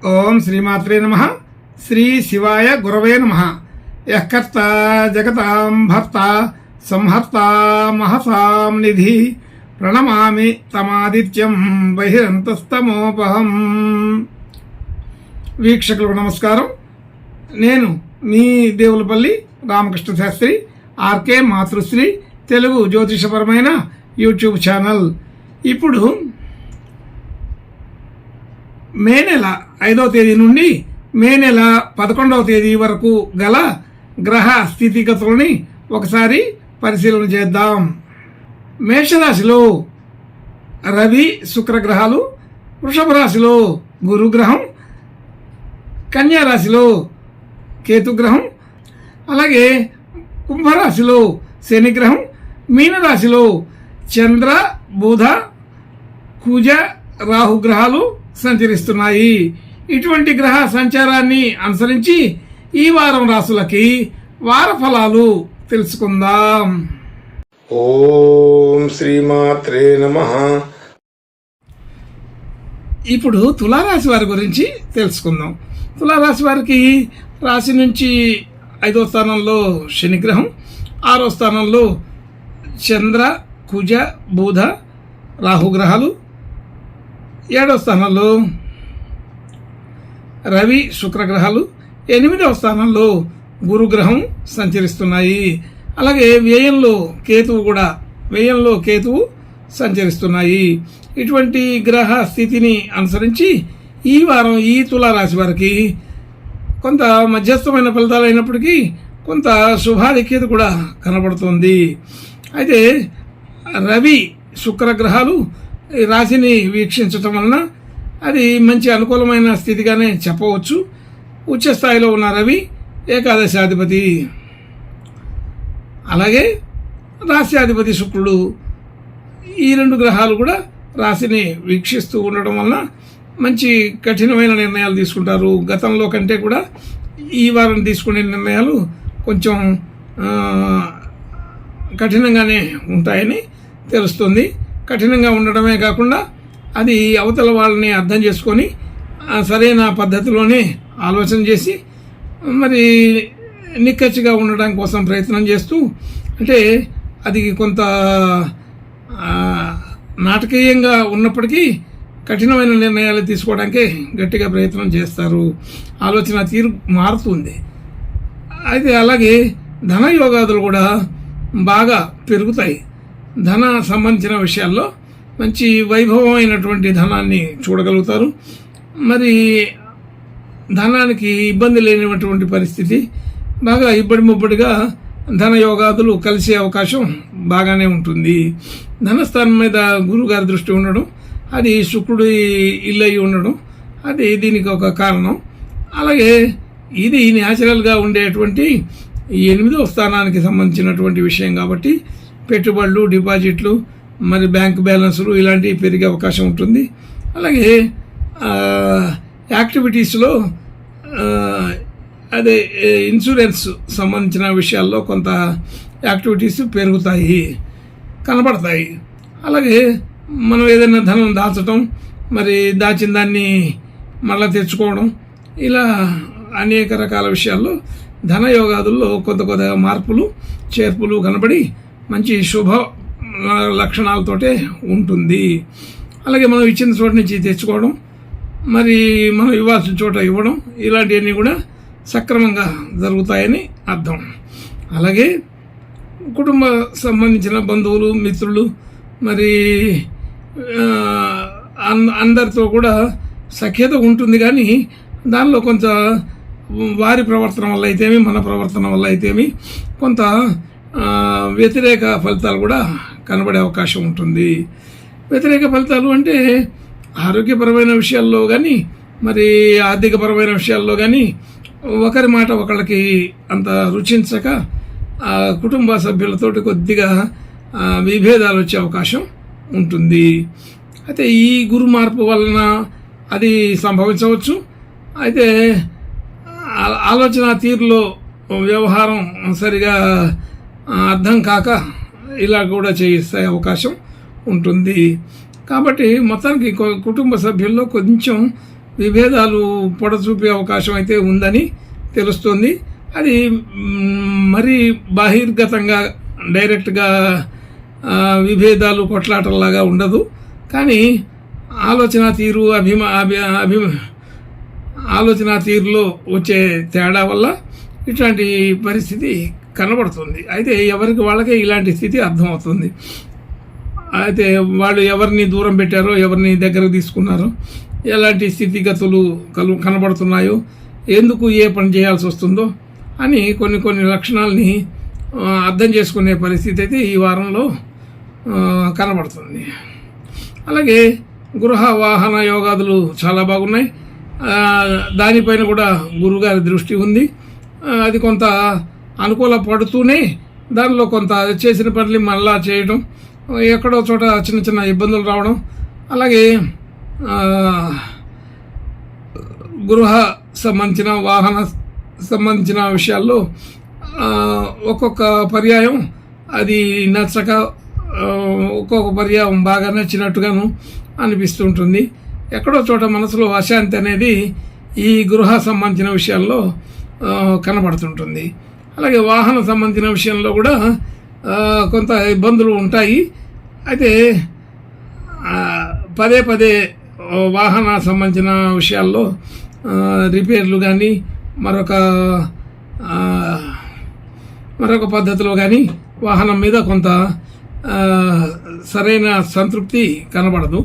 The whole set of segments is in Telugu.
ఓం శ్రీమాత్రే నమః. శ్రీ శివాయ గురవే నమః. యఃకర్త జగతాం భర్త సంహర్త మహసాం నిధి ప్రణమామి తమాదిత్యం బహిరంతస్తమోపహం. వీక్షకులకు నమస్కారం. నేను మీ దేవులపల్లి రామకృష్ణ శాస్త్రి, ఆర్కే మాతృశ్రీ తెలుగు జ్యోతిషపరమైన యూట్యూబ్ ఛానల్. ఇప్పుడు మే నెల 5వ తేదీ నుండి మే నెల 11వ తేదీ వరకు గల గ్రహ స్థితిగతులని ఒకసారి పరిశీలన చేద్దాం. మేషరాశిలో రవి శుక్ర గ్రహాలు, వృషభ రాశిలో గురుగ్రహం, కన్యా రాశిలో కేతుగ్రహం, అలాగే కుంభరాశిలో శనిగ్రహం, మీనరాశిలో చంద్ర బుధ కుజ రాహుగ్రహాలు సంచరిస్తున్నాయి. ఇటువంటి గ్రహ సంచారాన్ని అనుసరించి ఈ వారం రాశులకి వార ఫలాలు తెలుసుకుందాం. ఓం శ్రీమాత్రే నమః. ఇప్పుడు తులారాశి వారి గురించి తెలుసుకుందాం. తులారాశి వారికి రాశి నుంచి 5వ స్థానంలో శనిగ్రహం, 6వ స్థానంలో చంద్ర కుజ బుధ రాహుగ్రహాలు, 7వ స్థానంలో రవి శుక్రగ్రహాలు, 8వ స్థానంలో గురుగ్రహం సంచరిస్తున్నాయి. అలాగే వ్యయంలో కేతువు సంచరిస్తున్నాయి. ఇటువంటి గ్రహ స్థితిని అనుసరించి ఈ వారం ఈ తులారాశి వారికి కొంత మధ్యస్థమైన ఫలితాలు అయినప్పటికీ కొంత శుభాధిక్యత కూడా కనబడుతుంది. అయితే రవి శుక్రగ్రహాలు ఈ రాశిని వీక్షించటం వలన అది మంచి అనుకూలమైన స్థితిగానే చెప్పవచ్చు. ఉచ్చ స్థాయిలో ఉన్న రవి ఏకాదశాధిపతి, అలాగే రాశ్యాధిపతి శుక్రుడు, ఈ 2 గ్రహాలు కూడా రాశిని వీక్షిస్తూ ఉండడం వలన మంచి కఠినమైన నిర్ణయాలు తీసుకుంటారు. గతంలో కంటే కూడా ఈ వారం తీసుకునే నిర్ణయాలు కొంచెం కఠినంగానే ఉంటాయని తెలుస్తుంది. కఠినంగా ఉండడమే కాకుండా అది అవతల వాళ్ళని అర్థం చేసుకొని సరైన పద్ధతిలోనే ఆలోచన చేసి మరి నిక్కచ్చిగా ఉండడం కోసం ప్రయత్నం చేస్తూ, అంటే అది కొంత నాటకీయంగా ఉన్నప్పటికీ కఠినమైన నిర్ణయాలు తీసుకోవడానికే గట్టిగా ప్రయత్నం చేస్తారు. ఆలోచన తీరు మారుతుంది. అయితే అలాగే ధన యోగాదులు కూడా బాగా పెరుగుతాయి. ధన సంబంధించిన విషయాల్లో మంచి వైభవమైనటువంటి ధనాన్ని చూడగలుగుతారు. మరి ధనానికి ఇబ్బంది లేనటువంటి పరిస్థితి, బాగా ముబ్బడిగా ధన యోగాదులు కలిసే అవకాశం బాగానే ఉంటుంది. ధనస్థానం మీద గురుగారి దృష్టి ఉండడం, అది శుక్రుడు ఇల్లు అయి ఉండడం, అది దీనికి ఒక కారణం. అలాగే ఇది న్యాచురల్గా ఉండేటువంటి 8వ స్థానానికి సంబంధించినటువంటి విషయం కాబట్టి పెట్టుబడులు, డిపాజిట్లు, మరి బ్యాంక్ బ్యాలెన్సులు ఇలాంటివి పెరిగే అవకాశం ఉంటుంది. అలాగే యాక్టివిటీస్లో అదే ఇన్సూరెన్స్ సంబంధించిన విషయాల్లో కొంత యాక్టివిటీస్ పెరుగుతాయి, కనబడతాయి. అలాగే మనం ఏదైనా ధనం దాచడం, మరి దాచిన దాన్ని మళ్ళీ తెచ్చుకోవడం, ఇలా అనేక రకాల విషయాల్లో ధన యోగాదుల్లో కొద్దిగా మార్పులు చేర్పులు కనబడి మంచి శుభ లక్షణాలతోటే ఉంటుంది. అలాగే మనం ఇచ్చిన చోట నుంచి తెచ్చుకోవడం, మరి మనం ఇవ్వాల్సిన చోట ఇవ్వడం, ఇలాంటివన్నీ కూడా సక్రమంగా జరుగుతాయని అర్థం. అలాగే కుటుంబ సంబంధించిన బంధువులు, మిత్రులు, మరి అందరితో కూడా సఖ్యత ఉంటుంది. కానీ దానిలో కొంత వారి ప్రవర్తన వల్ల అయితేమి, మన ప్రవర్తన వల్ల అయితేమి కొంత వ్యతిరేక ఫలితాలు కూడా కనబడే అవకాశం ఉంటుంది. వ్యతిరేక ఫలితాలు అంటే ఆరోగ్యపరమైన విషయాల్లో కానీ, మరి ఆర్థికపరమైన విషయాల్లో కానీ ఒకరి మాట ఒకళ్ళకి అంత రుచించక కుటుంబ సభ్యులతోటి కొద్దిగా విభేదాలు వచ్చే అవకాశం ఉంటుంది. అయితే ఈ గురు మార్పు వలన అది సంభవించవచ్చు. అయితే ఆలోచన తీరులో వ్యవహారం సరిగా అర్థం కాక ఇలా కూడా చేసే అవకాశం ఉంటుంది. కాబట్టి మొత్తానికి కుటుంబ సభ్యుల్లో కొంచెం విభేదాలు పొడచూపే అవకాశం అయితే ఉందని తెలుస్తుంది. అది మరీ బాహిర్గతంగా డైరెక్ట్గా విభేదాలు కొట్లాటల్లాగా ఉండదు. కానీ ఆలోచన తీరు ఆలోచన తీరులో వచ్చే తేడా వల్ల ఇట్లాంటి పరిస్థితి కనబడుతుంది. అయితే ఎవరికి వాళ్ళకే ఇలాంటి స్థితి అర్థమవుతుంది. అయితే వాళ్ళు ఎవరిని దూరం పెట్టారో, ఎవరిని దగ్గరకు తీసుకున్నారో, ఎలాంటి స్థితిగతులు కనబడుతున్నాయో, ఎందుకు ఏ పని చేయాల్సి వస్తుందో అని కొన్ని లక్షణాలని అర్థం చేసుకునే పరిస్థితి అయితే ఈ వారంలో కనబడుతుంది. అలాగే గృహ వాహన యోగాదులు చాలా బాగున్నాయి. దానిపైన కూడా గురుగారి దృష్టి ఉంది. అది కొంత అనుకూల పడుతూనే దానిలో కొంత చేసిన పనులు మళ్ళా చేయడం, ఎక్కడో చోట చిన్న ఇబ్బందులు రావడం, అలాగే గృహ సంబంధించిన వాహన సంబంధించిన విషయాల్లో ఒక్కొక్క పర్యాయం అది నచ్చక, ఒక్కొక్క పర్యాయం బాగా నచ్చినట్టుగాను అనిపిస్తుంటుంది. ఎక్కడో చోట మనసులో అశాంతి అనేది ఈ గృహ సంబంధించిన విషయాల్లో కనబడుతుంటుంది. అలాగే వాహన సంబంధించిన విషయంలో కూడా కొంత ఇబ్బందులు ఉంటాయి. అయితే పదే వాహన సంబంధించిన విషయాల్లో రిపేర్లు కానీ మరొక పద్ధతిలో కానీ వాహనం మీద కొంత సరైన సంతృప్తి కనబడదు.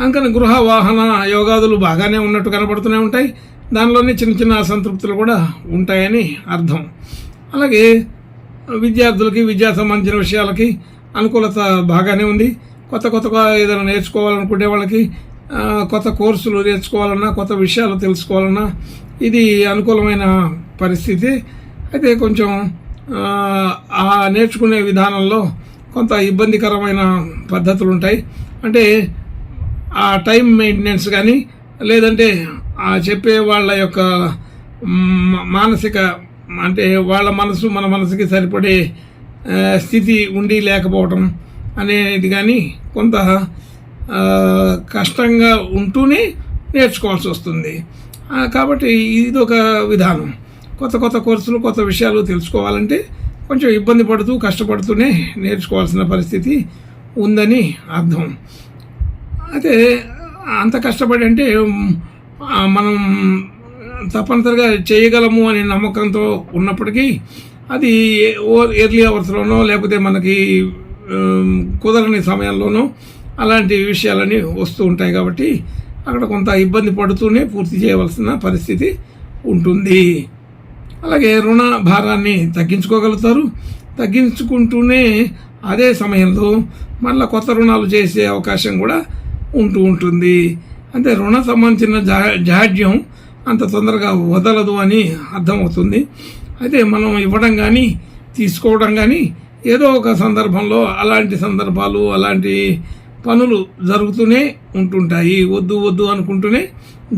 అందుకని గృహ వాహన యోగాదులు బాగానే ఉన్నట్టు కనబడుతూనే ఉంటాయి. దానిలోనే చిన్న అసంతృప్తులు కూడా ఉంటాయని అర్థం. అలాగే విద్యార్థులకి విద్యా సంబంధించిన విషయాలకి అనుకూలత బాగానే ఉంది. కొత్తగా ఏదైనా నేర్చుకోవాలనుకునే వాళ్ళకి కొత్త కోర్సులు నేర్చుకోవాలన్నా, కొత్త విషయాలు తెలుసుకోవాలన్నా ఇది అనుకూలమైన పరిస్థితి. అయితే కొంచెం ఆ నేర్చుకునే విధానంలో కొంత ఇబ్బందికరమైన పద్ధతులు ఉంటాయి. అంటే ఆ టైం మెయింటెనెన్స్ కానీ, లేదంటే ఆ చెప్పే వాళ్ళ యొక్క మానసిక, అంటే వాళ్ళ మనసు మన మనసుకి సరిపడే స్థితి ఉండి లేకపోవటం అనేది కానీ కొంత కష్టంగా ఉంటూనే నేర్చుకోవాల్సి వస్తుంది. కాబట్టి ఇది ఒక విధానం. కొత్త కోర్సులు, కొత్త విషయాలు తెలుసుకోవాలంటే కొంచెం ఇబ్బంది పడుతూ కష్టపడుతూనే నేర్చుకోవాల్సిన పరిస్థితి ఉందని అర్థం. అయితే అంత కష్టపడి అంటే మనం తప్పనిసరిగా చేయగలము అనే నమ్మకంతో ఉన్నప్పటికీ అది ఎర్లీ అవర్స్లోనో లేకపోతే మనకి కుదరని సమయంలోనో అలాంటి విషయాలని వస్తూ ఉంటాయి. కాబట్టి అక్కడ కొంత ఇబ్బంది పడుతూనే పూర్తి చేయవలసిన పరిస్థితి ఉంటుంది. అలాగే రుణ భారాన్ని తగ్గించుకోగలుగుతారు. తగ్గించుకుంటూనే అదే సమయంలో మళ్ళీ కొత్త రుణాలు చేసే అవకాశం కూడా ఉంటుంది. అంటే రుణ సంబంధించిన జాడ్యం అంత తొందరగా వదలదు అని అర్థమవుతుంది. అయితే మనం ఇవ్వడం కానీ తీసుకోవడం కానీ ఏదో ఒక సందర్భంలో అలాంటి సందర్భాలు, అలాంటి పనులు జరుగుతూనే ఉంటుంటాయి. వద్దు అనుకుంటూనే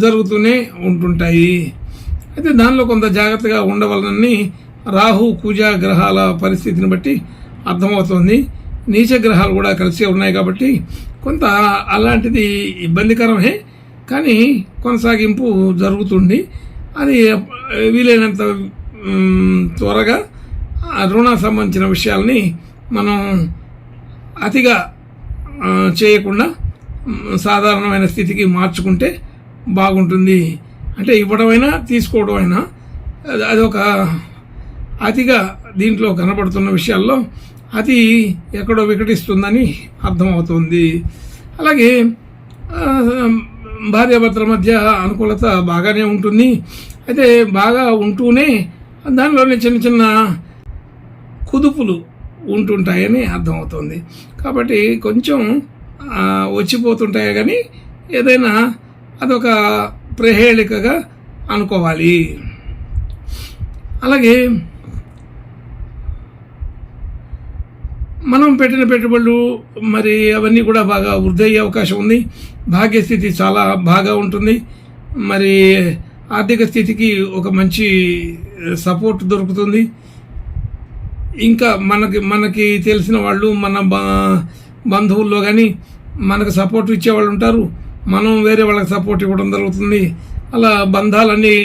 జరుగుతూనే ఉంటుంటాయి. అయితే దానిలో కొంత జాగ్రత్తగా ఉండవాలని రాహు కుజ గ్రహాల పరిస్థితిని బట్టి అర్థమవుతుంది. నీచ గ్రహాలు కూడా కలిసి ఉన్నాయి కాబట్టి కొంత అలాంటిది ఇబ్బందికరమే, కానీ కొనసాగింపు జరుగుతుంది. అది వీలైనంత త్వరగా రుణ సంబంధించిన విషయాల్ని మనం అతిగా చేయకుండా సాధారణమైన స్థితికి మార్చుకుంటే బాగుంటుంది. అంటే ఇవ్వడమైనా తీసుకోవడమైనా అదొక అతిగా దీంట్లో కనబడుతున్న విషయాల్లో అతి ఎక్కడో వికటిస్తుందని అర్థమవుతుంది. అలాగే భార్యాభర్తల మధ్య అనుకూలత బాగానే ఉంటుంది. అయితే బాగా ఉంటూనే దానిలోనే చిన్న కుదుపులు ఉంటుంటాయని అర్థమవుతుంది. కాబట్టి కొంచెం వచ్చిపోతుంటాయి, కానీ ఏదైనా అదొక ప్రహేళికగా అనుకోవాలి. అలాగే మనం పెట్టిన పెట్టుబడులు మరి అవన్నీ కూడా బాగా వృద్ధి అయ్యే అవకాశం ఉంది. భాగ్యస్థితి చాలా బాగా ఉంటుంది. మరి ఆర్థిక స్థితికి ఒక మంచి సపోర్ట్ దొరుకుతుంది. ఇంకా మనకి తెలిసిన వాళ్ళు, మన బంధువుల్లో కానీ మనకు సపోర్ట్ ఇచ్చేవాళ్ళు ఉంటారు, మనం వేరే వాళ్ళకి సపోర్ట్ ఇవ్వడం జరుగుతుంది. అలా బంధాలన్నీ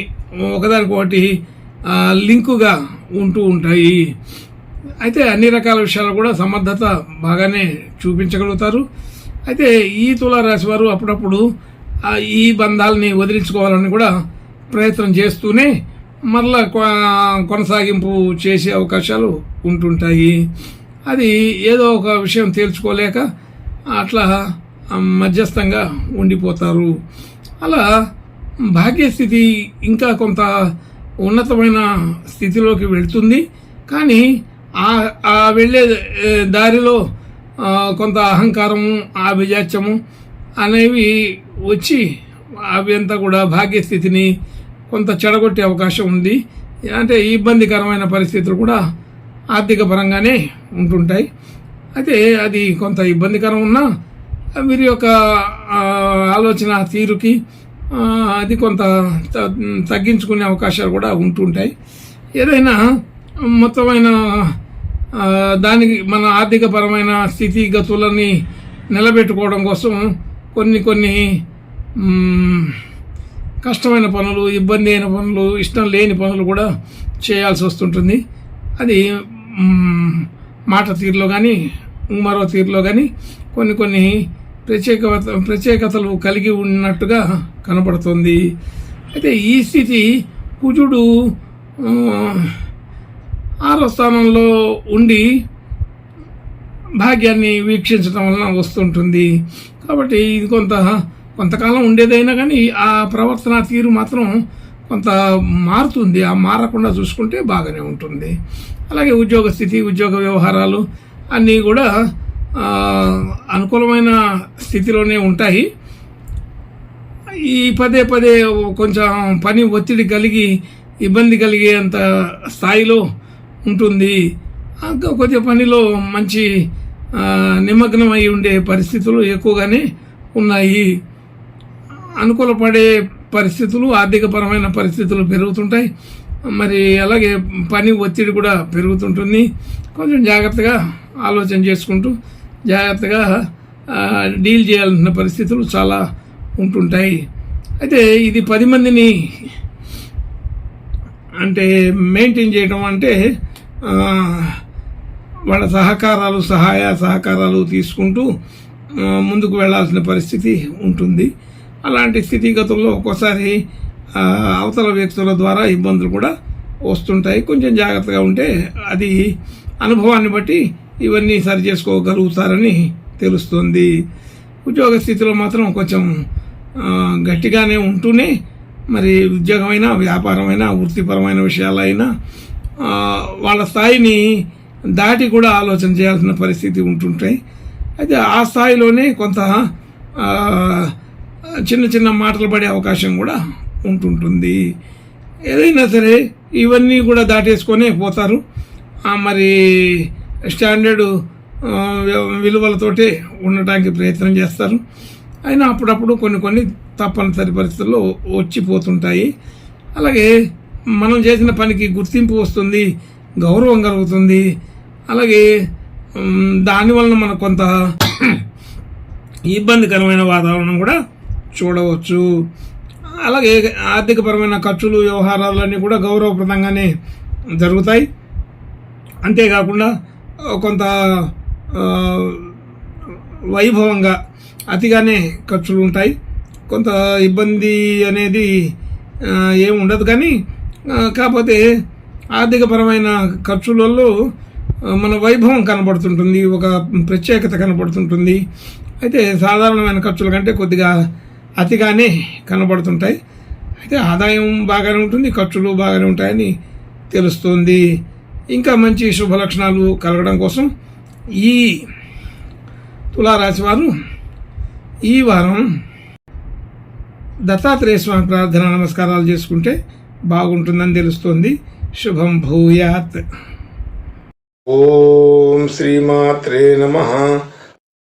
ఒకదానికొకటి లింకుగా ఉంటూ ఉంటాయి. అయితే అన్ని రకాల విషయాలు కూడా సమర్థత బాగానే చూపించగలుగుతారు. అయితే ఈ తులారాశి వారు అప్పుడప్పుడు ఈ బంధాలని వదిలించుకోవాలని కూడా ప్రయత్నం చేస్తూనే మరలా కొనసాగింపు చేసే అవకాశాలు ఉంటుంటాయి. అది ఏదో ఒక విషయం తేల్చుకోలేక అట్లా మధ్యస్థంగా ఉండిపోతారు. అలా భాగ్యస్థితి ఇంకా కొంత ఉన్నతమైన స్థితిలోకి వెళ్తుంది. కానీ ఆ వెళ్ళే దారిలో కొంత అహంకారము, ఆభిజాత్యము అనేవి వచ్చి అవి అంతా కూడా భాగ్యస్థితిని కొంత చెడగొట్టే అవకాశం ఉంది. అంటే ఇబ్బందికరమైన పరిస్థితులు కూడా ఆర్థిక పరంగానే ఉంటుంటాయి. అయితే అది కొంత ఇబ్బందికరం ఉన్నా వీరి యొక్క ఆలోచన తీరుకి అది కొంత తగ్గించుకునే అవకాశాలు కూడా ఉంటుంటాయి. ఏదైనా మొత్తమైన దానికి మన ఆర్థిక పరమైన స్థితిగతులని నిలబెట్టుకోవడం కోసం కొన్ని కష్టమైన పనులు, ఇబ్బంది అయిన పనులు, ఇష్టం లేని పనులు కూడా చేయాల్సి వస్తుంటుంది. అది మాట తీరులో కానీ మరో తీరులో కానీ కొన్ని ప్రత్యేకతలు కలిగి ఉన్నట్టుగా కనపడుతుంది. అయితే ఈ స్థితి కుజుడు 6వ స్థానంలో ఉండి భాగ్యాన్ని వీక్షించడం వలన వస్తుంటుంది. కాబట్టి ఇది కొంతకాలం ఉండేదైనా కానీ ఆ ప్రవర్తన తీరు మాత్రం కొంత మారుతుంది. ఆ మారకుండా చూసుకుంటే బాగానే ఉంటుంది. అలాగే ఉద్యోగ స్థితి, ఉద్యోగ వ్యవహారాలు అన్నీ కూడా అనుకూలమైన స్థితిలోనే ఉంటాయి. ఈ పదే కొంచెం పని ఒత్తిడి కలిగి ఇబ్బంది కలిగేంత స్థాయిలో ఉంటుంది. కొద్దిగా పనిలో మంచి నిమగ్నమై ఉండే పరిస్థితులు ఎక్కువగానే ఉన్నాయి. అనుకూలపడే పరిస్థితులు, ఆర్థికపరమైన పరిస్థితులు పెరుగుతుంటాయి. మరి అలాగే పని ఒత్తిడి కూడా పెరుగుతుంటుంది. కొంచెం జాగ్రత్తగా ఆలోచన చేసుకుంటూ జాగ్రత్తగా డీల్ చేయాల్సిన పరిస్థితులు చాలా ఉంటుంటాయి. అయితే ఇది 10 మందిని అంటే మెయింటైన్ చేయడం అంటే వాళ్ళ సహాయ సహకారాలు తీసుకుంటూ ముందుకు వెళ్లాల్సిన పరిస్థితి ఉంటుంది. అలాంటి స్థితిగతుల్లో ఒక్కోసారి అవతల వ్యక్తుల ద్వారా ఇబ్బందులు కూడా వస్తుంటాయి. కొంచెం జాగ్రత్తగా ఉంటే అది అనుభవాన్ని బట్టి ఇవన్నీ సరి చేసుకోగలుగుతారని తెలుస్తుంది. ఉద్యోగ స్థితిలో మాత్రం కొంచెం గట్టిగానే ఉంటూనే మరి ఉద్యోగమైనా, వ్యాపారమైనా, వృత్తిపరమైన విషయాలైనా వాళ్ళ స్థాయిని దాటి కూడా ఆలోచన చేయాల్సిన పరిస్థితి ఉంటుంటాయి. అయితే ఆ స్థాయిలోనే కొంత చిన్న మాటలు పడే అవకాశం కూడా ఉంటుంటుంది. ఏదైనా సరే ఇవన్నీ కూడా దాటేసుకొనే పోతారు. మరి స్టాండర్డ్ విలువలతోటే ఉండటానికి ప్రయత్నం చేస్తారు. అయినా అప్పుడప్పుడు కొన్ని తప్పనిసరి పరిస్థితుల్లో వచ్చిపోతుంటాయి. అలాగే మనం చేసిన పనికి గుర్తింపు వస్తుంది, గౌరవం కలుగుతుంది. అలాగే దానివలన మనకు కొంత ఇబ్బందికరమైన వాతావరణం కూడా చూడవచ్చు. అలాగే ఆర్థికపరమైన ఖర్చులు, వ్యవహారాలన్నీ కూడా గౌరవప్రదంగానే జరుగుతాయి. అంతేకాకుండా కొంత వైభవంగా అతిగానే ఖర్చులు ఉంటాయి. కొంత ఇబ్బంది అనేది ఏమి ఉండదు. కానీ కాకపోతే ఆర్థికపరమైన ఖర్చులలో మన వైభవం కనబడుతుంటుంది, ఒక ప్రత్యేకత కనబడుతుంటుంది. అయితే సాధారణమైన ఖర్చుల కంటే కొద్దిగా అతిగానే కనబడుతుంటాయి. అయితే ఆదాయం బాగానే ఉంటుంది, ఖర్చులు బాగానే ఉంటాయని తెలుస్తుంది. ఇంకా మంచి శుభ లక్షణాలు కలగడం కోసం ఈ తులారాశి వారు ఈ వారం దత్తాత్రేయ స్వామి ప్రార్థన నమస్కారాలు చేసుకుంటే బాగుంటుందని తెలుస్తోంది. శుభం భూయాత్. ఓం శ్రీమాత్రే నమః.